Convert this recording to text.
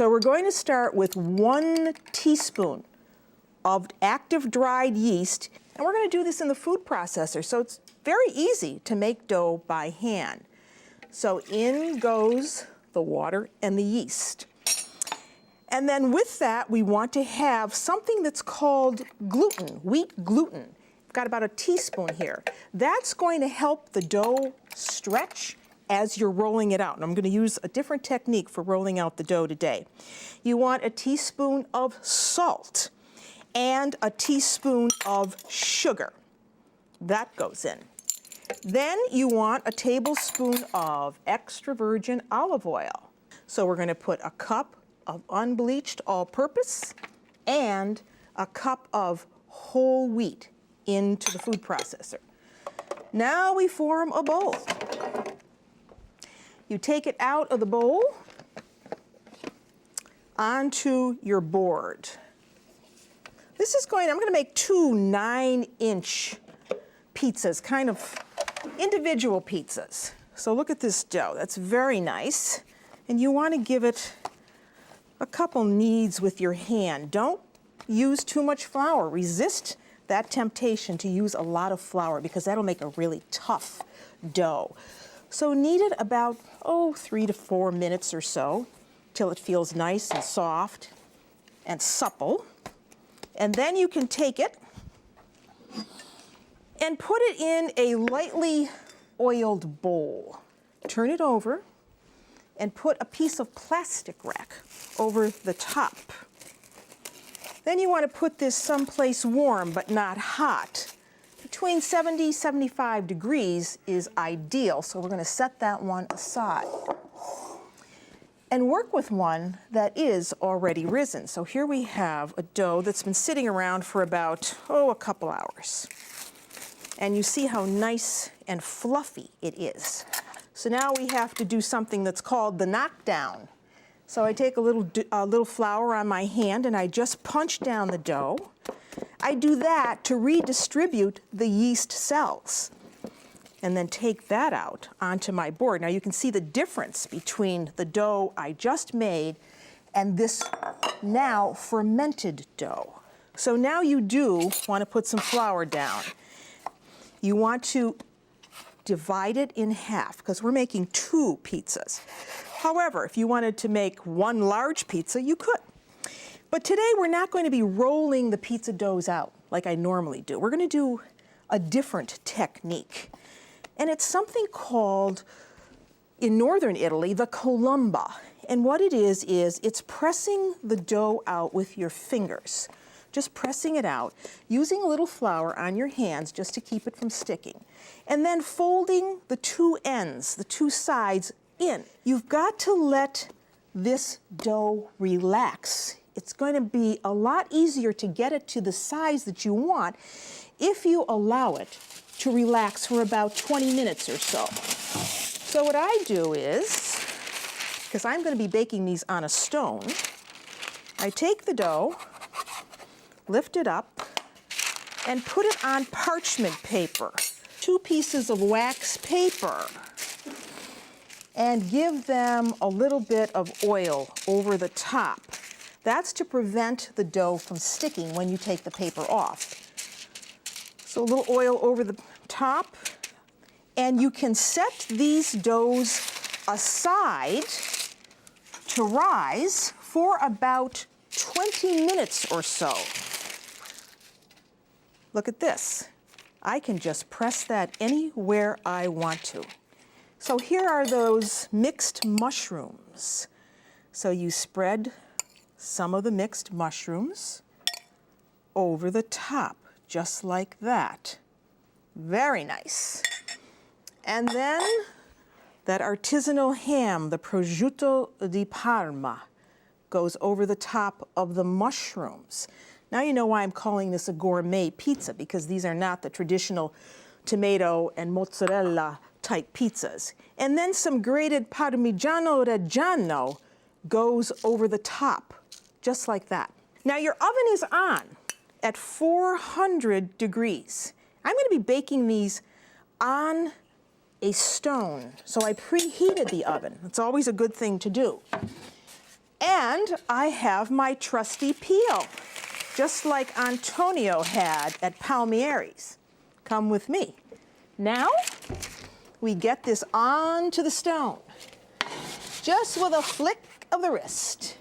So we're going to start with 1 teaspoon of active dried yeast, and we're going to do this in the food processor, so it's very easy to make dough by hand. So in goes the water and the yeast. And then with that, we want to have something that's called gluten, wheat gluten. I've got about a teaspoon here. That's going to help the dough stretch as you're rolling it out. And I'm going to use a different technique for rolling out the dough today. You want a teaspoon of salt and a teaspoon of sugar. That goes in. Then you want a tablespoon of extra virgin olive oil. So we're going to put a cup of unbleached all-purpose and a cup of whole wheat into the food processor. Now we form a bowl. You take it out of the bowl onto your board. I'm going to make 2 9-inch pizzas, kind of individual pizzas. So look at this dough, that's very nice. And you want to give it a couple kneads with your hand. Don't use too much flour. Resist that temptation to use a lot of flour because that'll make a really tough dough. So knead it about, 3 to 4 minutes or so till it feels nice and soft and supple. And then you can take it and put it in a lightly oiled bowl. Turn it over and put a piece of plastic rack over the top. Then you want to put this someplace warm but not hot. Between 70, 75 degrees is ideal, so we're going to set that one aside. And work with one that is already risen. So here we have a dough that's been sitting around for about, a couple hours. And you see how nice and fluffy it is. So now we have to do something that's called the knockdown. So I take a little flour on my hand and I just punch down the dough. I do that to redistribute the yeast cells and then take that out onto my board. Now you can see the difference between the dough I just made and this now fermented dough. So now you do want to put some flour down. You want to divide it in half because we're making 2 pizzas. However, if you wanted to make 1 large pizza, you could. But today we're not going to be rolling the pizza doughs out like I normally do. We're going to do a different technique. And it's something called, in northern Italy, the colomba. And what it is it's pressing the dough out with your fingers. Just pressing it out, using a little flour on your hands just to keep it from sticking. And then folding the 2 ends, the 2 sides in. You've got to let this dough relax. It's going to be a lot easier to get it to the size that you want if you allow it to relax for about 20 minutes or so. So what I do is, because I'm going to be baking these on a stone, I take the dough, lift it up, and put it on parchment paper. 2 pieces of wax paper. And give them a little bit of oil over the top. That's to prevent the dough from sticking when you take the paper off. So a little oil over the top. And you can set these doughs aside to rise for about 20 minutes or so. Look at this. I can just press that anywhere I want to. So here are those mixed mushrooms. So you spread some of the mixed mushrooms over the top, just like that. Very nice. And then that artisanal ham, the prosciutto di Parma, goes over the top of the mushrooms. Now you know why I'm calling this a gourmet pizza, because these are not the traditional tomato and mozzarella type pizzas. And then some grated Parmigiano Reggiano goes over the top, just like that. Now your oven is on at 400 degrees. I'm going to be baking these on a stone. So I preheated the oven. It's always a good thing to do. And I have my trusty peel, just like Antonio had at Palmieri's. Come with me. Now, we get this onto the stone, just with a flick of the wrist.